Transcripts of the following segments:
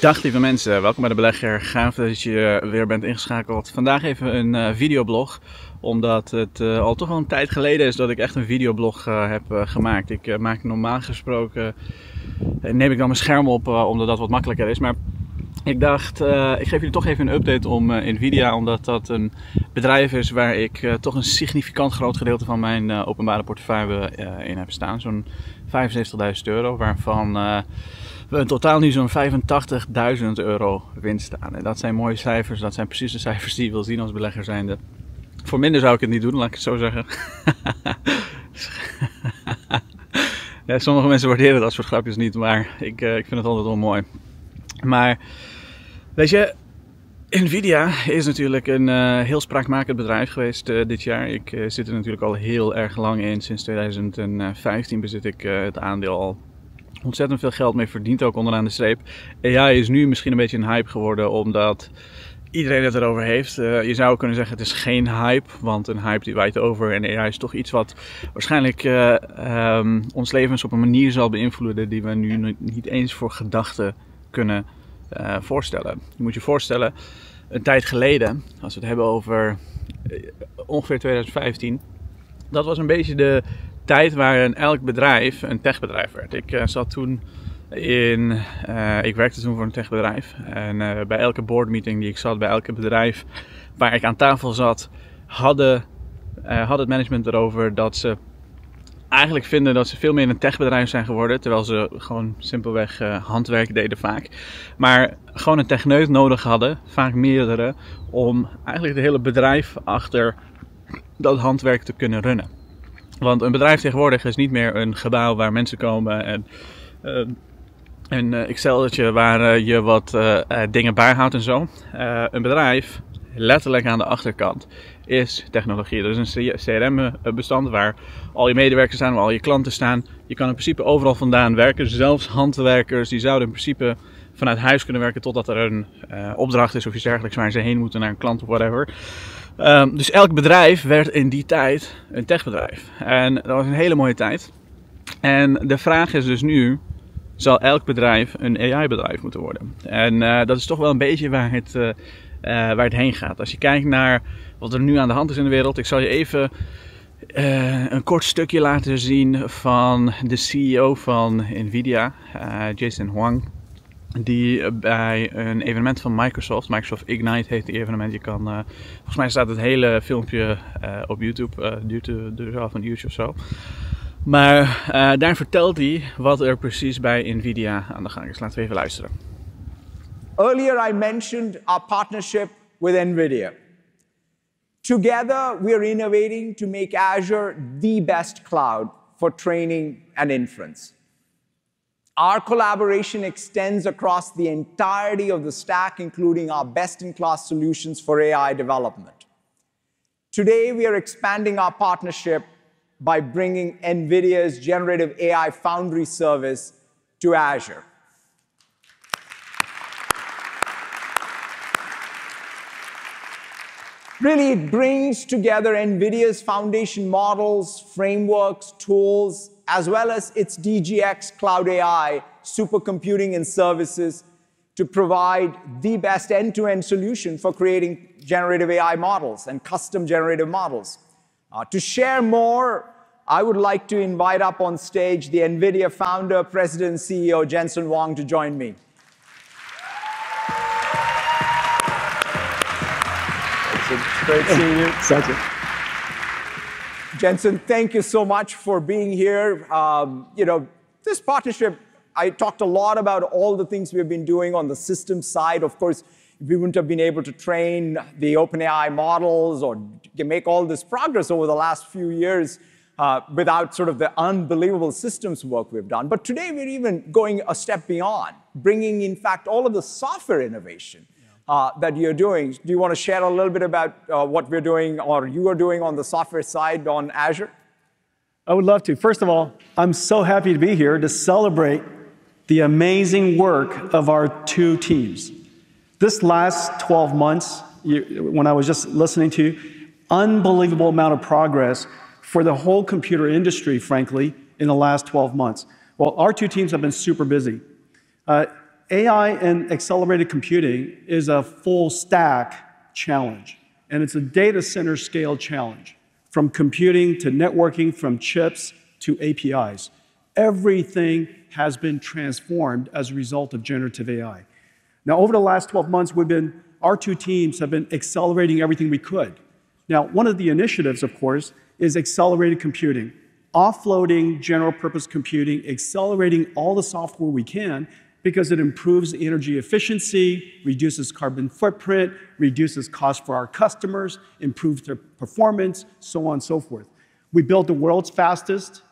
Dag lieve mensen, welkom bij de Belegger. Gaaf dat je weer bent ingeschakeld. Vandaag even een videoblog, omdat het al toch al een tijd geleden is dat ik echt een videoblog heb gemaakt. Ik maak normaal gesproken, neem ik dan mijn scherm op omdat dat wat makkelijker is. Maar ik dacht, ik geef jullie toch even een update om Nvidia, omdat dat een bedrijf is waar ik toch een significant groot gedeelte van mijn openbare portefeuille in heb staan. Zo'n €75.000, waarvan we in totaal nu zo'n €85.000 winst staan. En dat zijn mooie cijfers, dat zijn precies de cijfers die je wil zien als belegger zijnde. Voor minder zou ik het niet doen, laat ik het zo zeggen. Ja, sommige mensen waarderen dat soort grapjes niet, maar ik vind het altijd wel mooi. Maar weet je, Nvidia is natuurlijk een heel spraakmakend bedrijf geweest dit jaar. Ik zit er natuurlijk al heel erg lang in. Sinds 2015 bezit ik het aandeel al. Ontzettend veel geld mee verdiend, ook onderaan de streep. AI is nu misschien een beetje een hype geworden, omdat iedereen het erover heeft. Je zou kunnen zeggen het is geen hype, want een hype die waait over. En AI is toch iets wat waarschijnlijk ons levens op een manier zal beïnvloeden die we nu niet eens voor gedachten kunnen voorstellen. Je moet je voorstellen, een tijd geleden, als we het hebben over ongeveer 2015, dat was een beetje de tijd waarin elk bedrijf een techbedrijf werd. Ik werkte toen voor een techbedrijf en bij elke boardmeeting die ik zat, bij elke bedrijf waar ik aan tafel zat, had het management erover dat ze eigenlijk vinden dat ze veel meer een techbedrijf zijn geworden, terwijl ze gewoon simpelweg handwerk deden vaak. Maar gewoon een techneut nodig hadden, vaak meerdere, om eigenlijk het hele bedrijf achter dat handwerk te kunnen runnen. Want een bedrijf tegenwoordig is niet meer een gebouw waar mensen komen en een Excel'tje waar je wat dingen bijhoudt en zo. Een bedrijf, letterlijk aan de achterkant, is technologie. Dat is een CRM-bestand waar al je medewerkers staan, waar al je klanten staan. Je kan in principe overal vandaan werken. Zelfs handwerkers die zouden in principe vanuit huis kunnen werken totdat er een opdracht is of iets dergelijks waar ze heen moeten naar een klant of whatever. Dus elk bedrijf werd in die tijd een techbedrijf. En dat was een hele mooie tijd. En de vraag is dus nu, zal elk bedrijf een AI-bedrijf moeten worden? En dat is toch wel een beetje waar het heen gaat. Als je kijkt naar wat er nu aan de hand is in de wereld. Ik zal je even een kort stukje laten zien van de CEO van Nvidia, Jensen Huang. Die bij een evenement van Microsoft Ignite heet die evenement. Je kan, volgens mij staat het hele filmpje op YouTube, duurt wel een uurtje of zo. Maar daar vertelt hij wat er precies bij Nvidia aan de gang is. Laten we even luisteren. Earlier I mentioned our partnership with Nvidia. Together we are innovating to make Azure the best cloud for training and inference. Our collaboration extends across the entirety of the stack, including our best-in-class solutions for AI development. Today, we are expanding our partnership by bringing NVIDIA's generative AI foundry service to Azure. Really, it brings together NVIDIA's foundation models, frameworks, tools, as well as its DGX Cloud AI supercomputing and services to provide the best end-to-end solution for creating generative AI models and custom generative models. To share more, I would like to invite up on stage the NVIDIA founder, president, and CEO, Jensen Huang, to join me. It's great seeing you. Such Jensen, thank you so much for being here. This partnership, I talked a lot about all the things we've been doing on the systems side. Of course, we wouldn't have been able to train the OpenAI models or make all this progress over the last few years without sort of the unbelievable systems work we've done. But today, we're even going a step beyond, bringing, in fact, all of the software innovation that you're doing. Do you want to share a little bit about what we're doing or you are doing on the software side on Azure? I would love to. First of all, I'm so happy to be here to celebrate the amazing work of our two teams. This last 12 months, when I was just listening to you, unbelievable amount of progress for the whole computer industry, frankly, in the last 12 months. Well, our two teams have been super busy. AI and accelerated computing is a full stack challenge, and it's a data center scale challenge, from computing to networking, from chips to APIs. Everything has been transformed as a result of generative AI. Now, over the last 12 months, our two teams have been accelerating everything we could. Now, one of the initiatives, of course, is accelerated computing, offloading general purpose computing, accelerating all the software we can, because it improves energy efficiency, reduces carbon footprint, reduces cost for our customers, improves their performance, so on and so forth. We built the world's fastest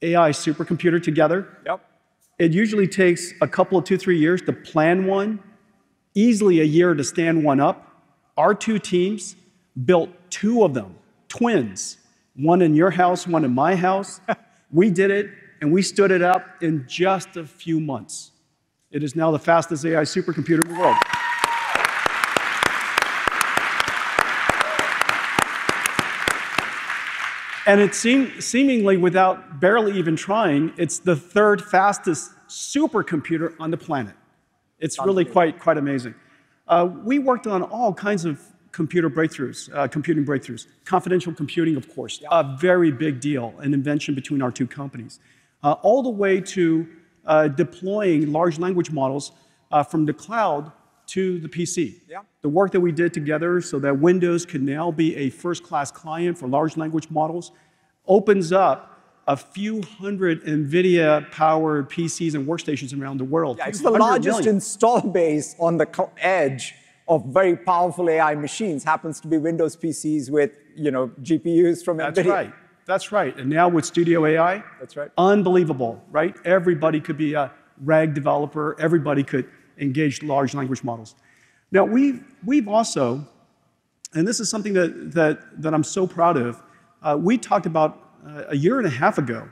AI supercomputer together. Yep. It usually takes a couple of 2-3 years to plan one, easily a year to stand one up. Our two teams built 2 of them, twins, one in your house, one in my house. We did it, and we stood it up in just a few months. It is now the fastest AI supercomputer in the world. And it seemingly, without barely even trying, it's the 3rd fastest supercomputer on the planet. It's really quite amazing. We worked on all kinds of computing breakthroughs. Confidential computing, of course, a very big deal, an invention between our two companies. All the way to deploying large language models from the cloud to the PC. Yeah. The work that we did together so that Windows can now be a first-class client for large language models opens up a few hundred Nvidia-powered PCs and workstations around the world. Yeah, it's the largest million. install base on the edge of very powerful AI machines. Happens to be Windows PCs with GPUs from Nvidia. That's right. That's right. And now with Studio AI, that's right. Unbelievable, right? Everybody could be a RAG developer. Everybody could engage large language models. Now, we've also, and this is something that I'm so proud of, we talked about a year and a half ago,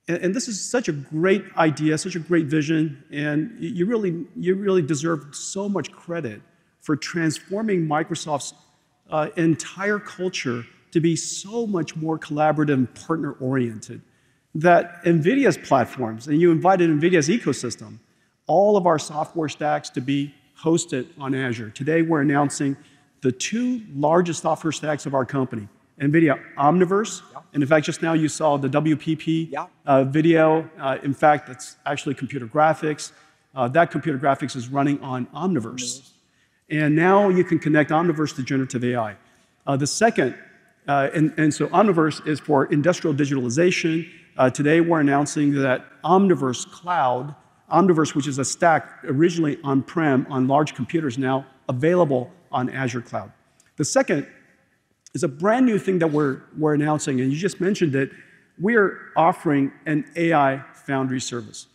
and this is such a great idea, such a great vision, and you really deserve so much credit for transforming Microsoft's entire culture to be so much more collaborative and partner-oriented. That NVIDIA's platforms, and you invited NVIDIA's ecosystem, all of our software stacks to be hosted on Azure. Today, we're announcing the 2 largest software stacks of our company, NVIDIA Omniverse, and in fact, just now you saw the WPP video. In fact, that's actually computer graphics. That computer graphics is running on Omniverse. And now you can connect Omniverse to generative AI. The second, and so Omniverse is for industrial digitalization. Today, we're announcing that Omniverse Cloud, Omniverse, which is a stack originally on-prem on large computers, now available on Azure Cloud. The second is a brand new thing that we're announcing, and you just mentioned it. We're offering an AI foundry service.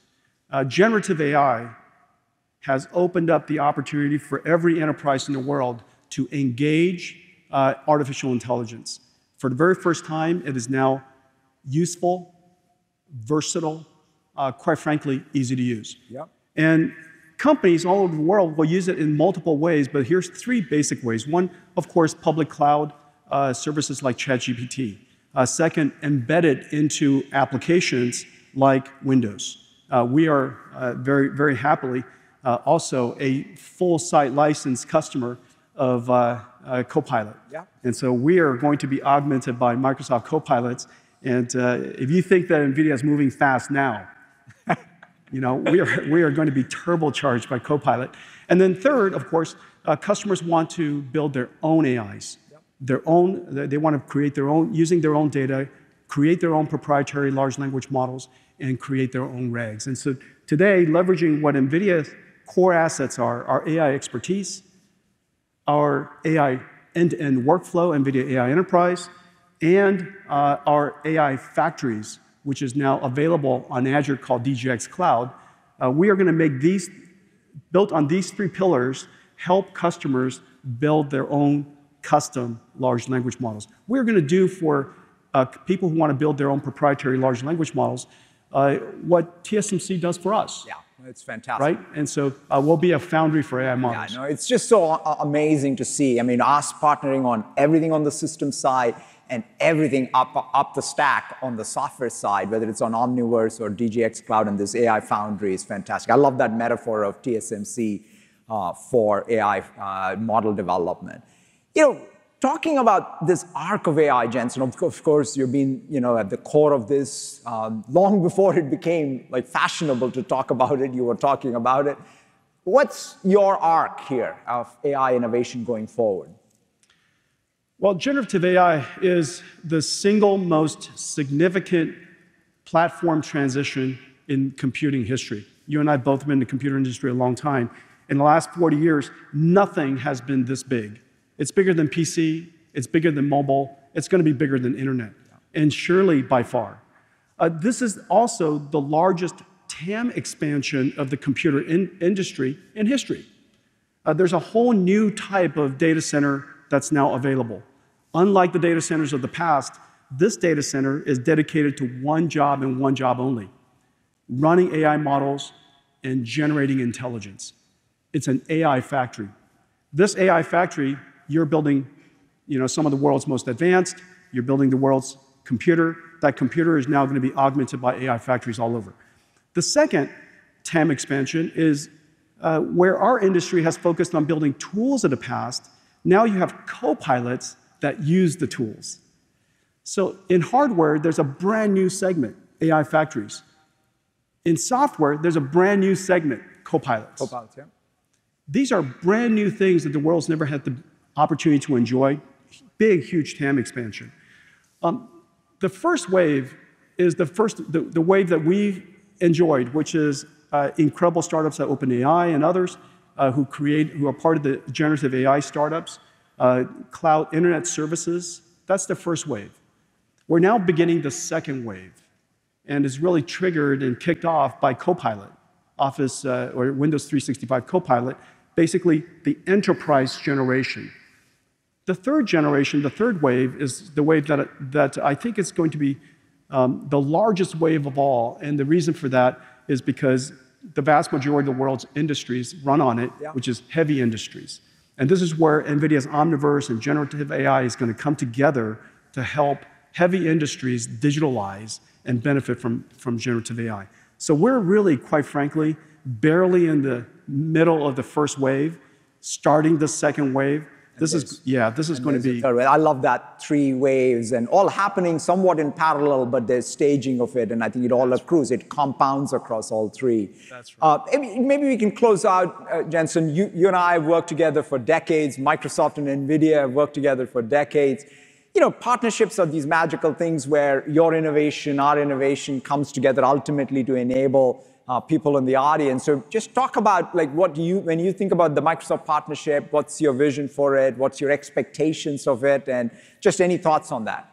Generative AI has opened up the opportunity for every enterprise in the world to engage artificial intelligence. For the very first time, it is now useful, versatile, quite frankly, easy to use. Yep. And companies all over the world will use it in multiple ways, but here's 3 basic ways. One, of course, public cloud services like ChatGPT. Second, embedded into applications like Windows. We are very happily also a full site licensed customer of Copilot. Yeah. And so we are going to be augmented by Microsoft Copilots. And if you think that NVIDIA is moving fast now, we are going to be turbocharged by Copilot. And then third, of course, customers want to build their own AIs. Yep. They want to create their own, using their own data, create their own proprietary large language models, and create their own regs. And so today, leveraging what NVIDIA's core assets are, our AI expertise, our AI end-to-end workflow, NVIDIA AI Enterprise, and our AI factories, which is now available on Azure called DGX Cloud. We are going to make these, built on these 3 pillars, help customers build their own custom large language models. We're going to do for people who want to build their own proprietary large language models what TSMC does for us. Yeah, it's fantastic. Right? And so we'll be a foundry for AI models. Yeah, no, it's just so amazing to see. I mean, us partnering on everything on the system side, and everything up the stack on the software side, whether it's on Omniverse or DGX Cloud, and this AI Foundry is fantastic. I love that metaphor of TSMC for AI model development. Talking about this arc of AI, Jensen, of course, you've been at the core of this long before it became fashionable to talk about it. You were talking about it. What's your arc here of AI innovation going forward? Well, generative AI is the single most significant platform transition in computing history. You and I both have been in the computer industry a long time. In the last 40 years, nothing has been this big. It's bigger than PC, it's bigger than mobile, it's going to be bigger than internet, and surely by far. This is also the largest TAM expansion of the computer industry in history. There's a whole new type of data center that's now available. Unlike the data centers of the past, this data center is dedicated to one job and one job only: running AI models and generating intelligence. It's an AI factory. This AI factory, you're building some of the world's most advanced, you're building the world's computer. That computer is now going to be augmented by AI factories all over. The second TAM expansion is where our industry has focused on building tools of the past. Now you have co-pilots that use the tools. So in hardware, there's a brand new segment, AI factories. In software, there's a brand new segment, co-pilots. Co-pilots, yeah. These are brand new things that the world's never had the opportunity to enjoy. Big, huge TAM expansion. The first wave is the wave that we've enjoyed, which is incredible startups like OpenAI and others who are part of the generative AI startups, cloud internet services. That's the first wave. We're now beginning the second wave, and it's really triggered and kicked off by Copilot, Office or Windows 365 Copilot, basically the enterprise generation. The third generation, the third wave, is the wave that I think is going to be the largest wave of all, and the reason for that is because the vast majority of the world's industries run on it, which is heavy industries. And this is where NVIDIA's Omniverse and generative AI is going to come together to help heavy industries digitalize and benefit from generative AI. So we're really, quite frankly, barely in the middle of the first wave, starting the second wave. This is going to be... I love that, 3 waves, and all happening somewhat in parallel, but there's staging of it, and I think it all accrues. It compounds across all 3. That's right. Maybe we can close out, Jensen. You and I have worked together for decades. Microsoft and Nvidia have worked together for decades. Partnerships are these magical things where your innovation, our innovation comes together ultimately to enable people in the audience. So just talk about when you think about the Microsoft partnership, what's your vision for it? What's your expectations of it? And just any thoughts on that?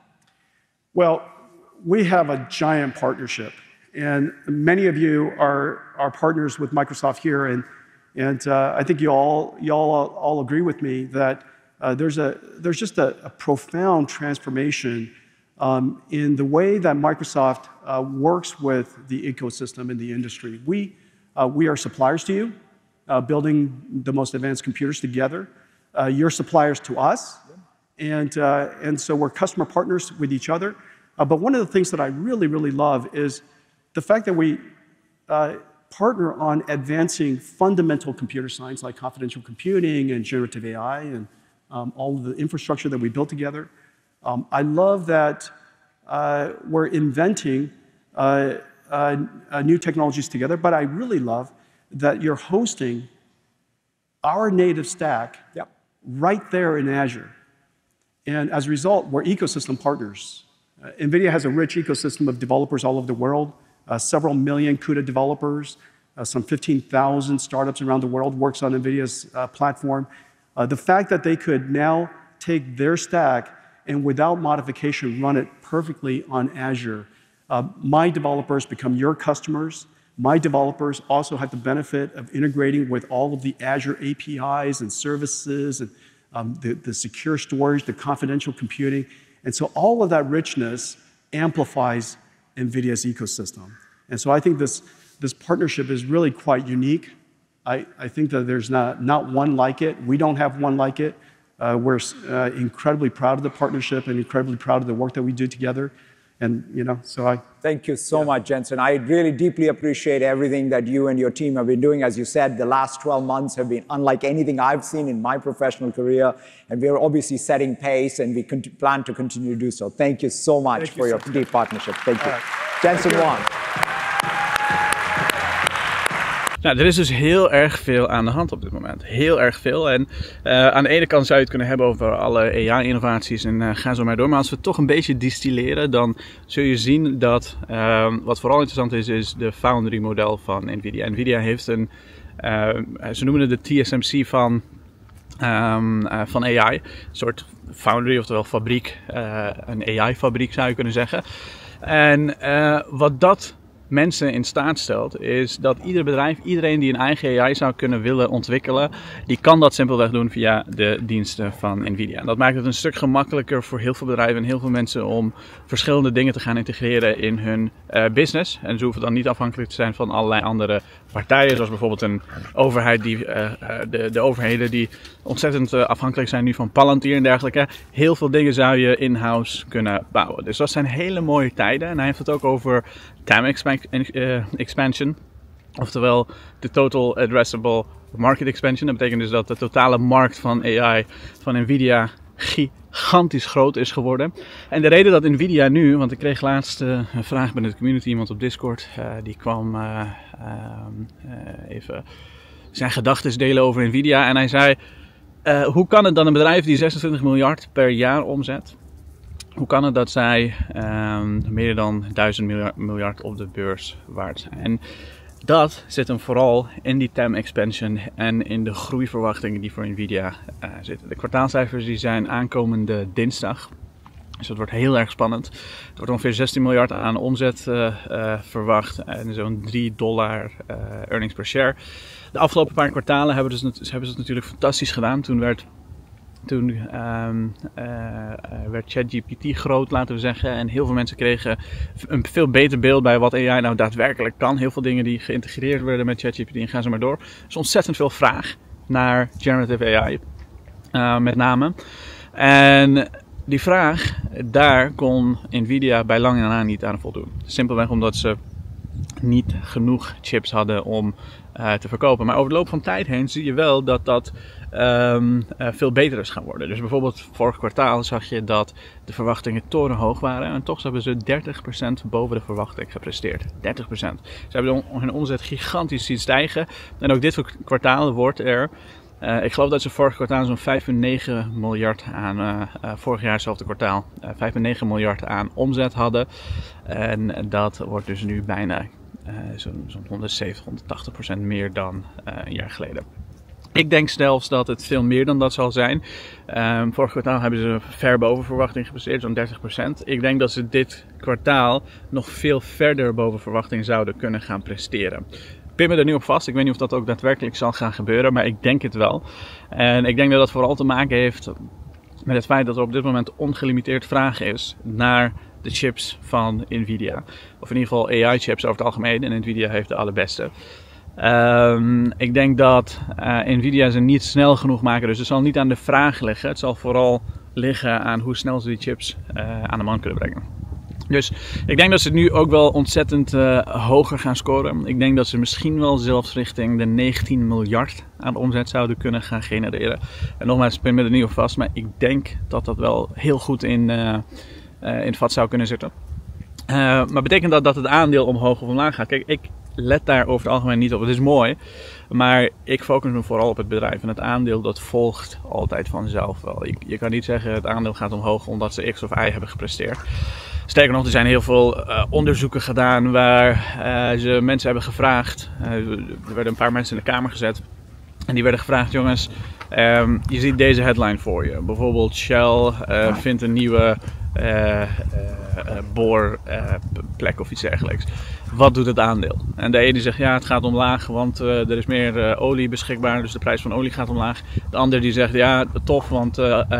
Well, we have a giant partnership, and many of you are partners with Microsoft here, and I think you all agree with me that there's just a profound transformation in the way that Microsoft works with the ecosystem in the industry. We are suppliers to you, building the most advanced computers together. You're suppliers to us, and so we're customer partners with each other. But one of the things that I really, really love is the fact that we partner on advancing fundamental computer science like confidential computing and generative AI and all of the infrastructure that we built together. I love that we're inventing new technologies together, but I really love that you're hosting our native stack right there in Azure. And as a result, we're ecosystem partners. NVIDIA has a rich ecosystem of developers all over the world, several million CUDA developers, some 15,000 startups around the world works on NVIDIA's platform. The fact that they could now take their stack and without modification run it perfectly on Azure. My developers become your customers. My developers also have the benefit of integrating with all of the Azure APIs and services and the secure storage, the confidential computing. And so all of that richness amplifies NVIDIA's ecosystem. And so I think this partnership is really quite unique. I think that there's not one like it. We don't have one like it. We're incredibly proud of the partnership and incredibly proud of the work that we do together. And, so Thank you so much, Jensen. I really deeply appreciate everything that you and your team have been doing. As you said, the last 12 months have been unlike anything I've seen in my professional career. And we are obviously setting pace, and we plan to continue to do so. Thank you so much for your deep partnership. Thank you. Jensen Wang. Nou, er is dus heel erg veel aan de hand op dit moment. Heel erg veel. En aan de ene kant zou je het kunnen hebben over alle AI-innovaties en ga zo maar door. Maar als we het toch een beetje distilleren, dan zul je zien dat wat vooral interessant is de foundry-model van Nvidia. Nvidia heeft ze noemen het de TSMC van AI. Een soort foundry, oftewel fabriek. Een AI-fabriek zou je kunnen zeggen. En wat dat mensen in staat stelt, is dat ieder bedrijf, iedereen die een eigen AI zou kunnen willen ontwikkelen, die kan dat simpelweg doen via de diensten van Nvidia. En dat maakt het een stuk gemakkelijker voor heel veel bedrijven en heel veel mensen om verschillende dingen te gaan integreren in hun business. En ze hoeven dan niet afhankelijk te zijn van allerlei andere partijen, zoals bijvoorbeeld een overheid de overheden die ontzettend afhankelijk zijn nu van Palantir en dergelijke. Heel veel dingen zou je in-house kunnen bouwen. Dus dat zijn hele mooie tijden. En hij heeft het ook over TAM expansion, oftewel de Total Addressable Market Expansion. Dat betekent dus dat de totale markt van AI van Nvidia gigantisch groot is geworden. En de reden dat Nvidia nu, want ik kreeg laatst een vraag binnen de community, iemand op Discord, die kwam even zijn gedachten delen over Nvidia. En hij zei, hoe kan het dat een bedrijf die 26 miljard per jaar omzet, hoe kan het dat zij meer dan 1000 miljard op de beurs waard zijn? En dat zit hem vooral in die TAM expansion en in de groeiverwachtingen die voor Nvidia zitten. De kwartaalcijfers die zijn aankomende dinsdag. Dus dat wordt heel erg spannend. Er wordt ongeveer 16 miljard aan omzet verwacht en zo'n $3 earnings per share. De afgelopen paar kwartalen hebben ze het natuurlijk fantastisch gedaan. Toen werd ChatGPT groot, laten we zeggen. En heel veel mensen kregen een veel beter beeld bij wat AI nou daadwerkelijk kan. Heel veel dingen die geïntegreerd werden met ChatGPT en gaan zo maar door. Er is ontzettend veel vraag naar generative AI, met name. En die vraag, daar kon Nvidia bij lange na niet aan voldoen. Simpelweg omdat ze niet genoeg chips hadden om te verkopen. Maar over de loop van tijd heen zie je wel dat dat veel beter is gaan worden. Dus bijvoorbeeld vorig kwartaal zag je dat de verwachtingen torenhoog waren. En toch hebben ze 30% boven de verwachting gepresteerd. 30%. Ze hebben hun omzet gigantisch zien stijgen. En ook dit kwartaal wordt er, ik geloof dat ze vorig kwartaal zo'n 5,9 miljard aan, vorig jaar hetzelfde kwartaal, 5,9 miljard aan omzet hadden. En dat wordt dus nu bijna zo'n 170-180% meer dan een jaar geleden. Ik denk zelfs dat het veel meer dan dat zal zijn. Vorig kwartaal hebben ze ver boven verwachting gepresteerd, zo'n 30%. Ik denk dat ze dit kwartaal nog veel verder boven verwachting zouden kunnen gaan presteren. Ik pin me er nu op vast. Ik weet niet of dat ook daadwerkelijk zal gaan gebeuren, maar ik denk het wel. En ik denk dat dat vooral te maken heeft met het feit dat er op dit moment ongelimiteerd vraag is naar de chips van Nvidia. Of in ieder geval AI-chips over het algemeen. En Nvidia heeft de allerbeste. Ik denk dat Nvidia ze niet snel genoeg maken. Dus het zal niet aan de vraag liggen. Het zal vooral liggen aan hoe snel ze die chips aan de man kunnen brengen. Dus ik denk dat ze nu ook wel ontzettend hoger gaan scoren. Ik denk dat ze misschien wel zelfs richting de 19 miljard aan de omzet zouden kunnen gaan genereren. En nogmaals, ik pin me er niet op vast. Maar ik denk dat dat wel heel goed in het vat zou kunnen zitten. Maar betekent dat het aandeel omhoog of omlaag gaat? Kijk, ik let daar over het algemeen niet op. Het is mooi, maar ik focus me vooral op het bedrijf. En het aandeel dat volgt altijd vanzelf wel. Je kan niet zeggen het aandeel gaat omhoog omdat ze X of Y hebben gepresteerd. Sterker nog, er zijn heel veel onderzoeken gedaan waar ze mensen hebben gevraagd. Er werden een paar mensen in de kamer gezet. En die werden gevraagd, jongens, je ziet deze headline voor je. Bijvoorbeeld Shell vindt een nieuwe boorplek of iets dergelijks. Wat doet het aandeel? En de ene zegt ja, het gaat omlaag, want er is meer olie beschikbaar, dus de prijs van olie gaat omlaag. De ander die zegt ja, tof, want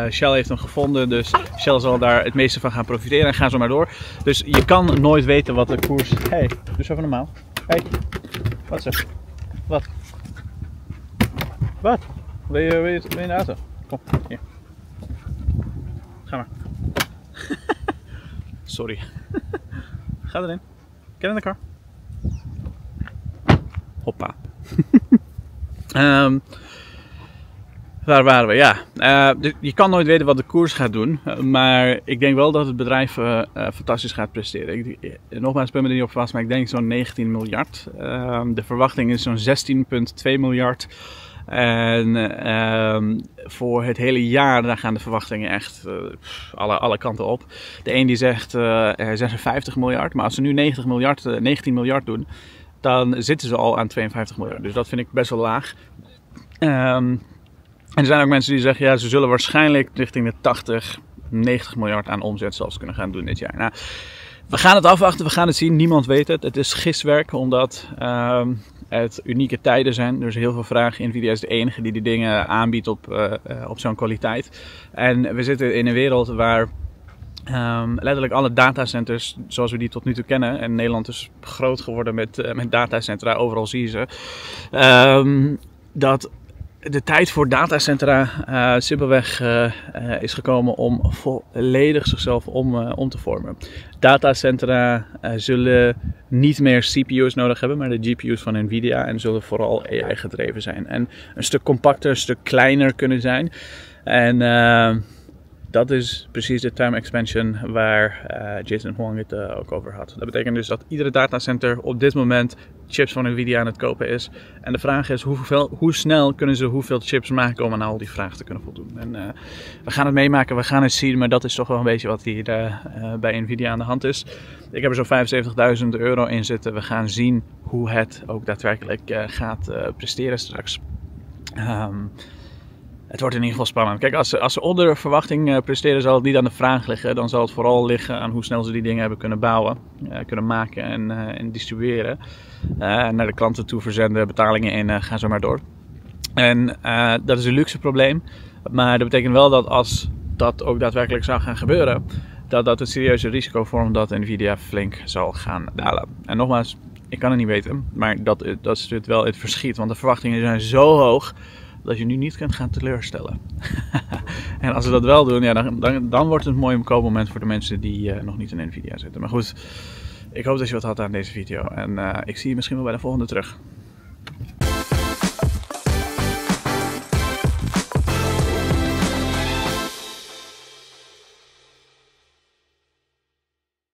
Shell heeft hem gevonden, dus Shell zal daar het meeste van gaan profiteren en ga zo maar door. Dus je kan nooit weten wat de koers... Hey, doe eens even normaal. Hey, wat zeg? Wat? Wat? Wil je in de auto? Kom, hier. Ga maar. Sorry. Ga erin. Get in de kar. Hoppa. Waar waren we? Ja, je kan nooit weten wat de koers gaat doen, maar ik denk wel dat het bedrijf fantastisch gaat presteren. Nogmaals, ik ben me er niet op vast, maar ik denk zo'n 19 miljard. De verwachting is zo'n 16,2 miljard. En voor het hele jaar, daar gaan de verwachtingen echt alle kanten op. De een die zegt 56 miljard, maar als ze nu 19 miljard doen, dan zitten ze al aan 52 miljard. Dus dat vind ik best wel laag. En er zijn ook mensen die zeggen, ja, ze zullen waarschijnlijk richting de 80, 90 miljard aan omzet zelfs kunnen gaan doen dit jaar. Nou, we gaan het afwachten, we gaan het zien. Niemand weet het. Het is giswerk, omdat het unieke tijden zijn. Er is heel veel vraag. Nvidia is de enige die dingen aanbiedt op zo'n kwaliteit. En we zitten in een wereld waar letterlijk alle datacenters zoals we die tot nu toe kennen. En Nederland is groot geworden met datacentra. Overal zie je ze. Dat de tijd voor datacentra simpelweg is gekomen om volledig zichzelf om te vormen. Datacentra zullen niet meer CPU's nodig hebben, maar de GPU's van Nvidia. En zullen vooral AI gedreven zijn. En een stuk compacter, een stuk kleiner kunnen zijn. En dat is precies de time expansion waar Jason Huang het ook over had. Dat betekent dus dat iedere datacenter op dit moment chips van Nvidia aan het kopen is. En de vraag is hoe snel kunnen ze hoeveel chips maken om aan al die vragen te kunnen voldoen. En we gaan het meemaken, we gaan het zien, maar dat is toch wel een beetje wat hier bij Nvidia aan de hand is. Ik heb er zo'n €75.000 in zitten. We gaan zien hoe het ook daadwerkelijk gaat presteren straks. Het wordt in ieder geval spannend. Kijk, als ze onder verwachting presteren, zal het niet aan de vraag liggen. Dan zal het vooral liggen aan hoe snel ze die dingen hebben kunnen bouwen, kunnen maken en distribueren. Naar de klanten toe verzenden, betalingen in, gaan zo maar door. En dat is een luxe probleem. Maar dat betekent wel dat als dat ook daadwerkelijk zou gaan gebeuren, dat het serieuze risico vormt dat Nvidia flink zal gaan dalen. En nogmaals, ik kan het niet weten, maar dat is wel het verschiet. Want de verwachtingen zijn zo hoog dat je nu niet kunt gaan teleurstellen. En als ze dat wel doen, ja, dan wordt het een mooi koopmoment voor de mensen die nog niet in Nvidia zitten. Maar goed, ik hoop dat je wat had aan deze video. En ik zie je misschien wel bij de volgende terug.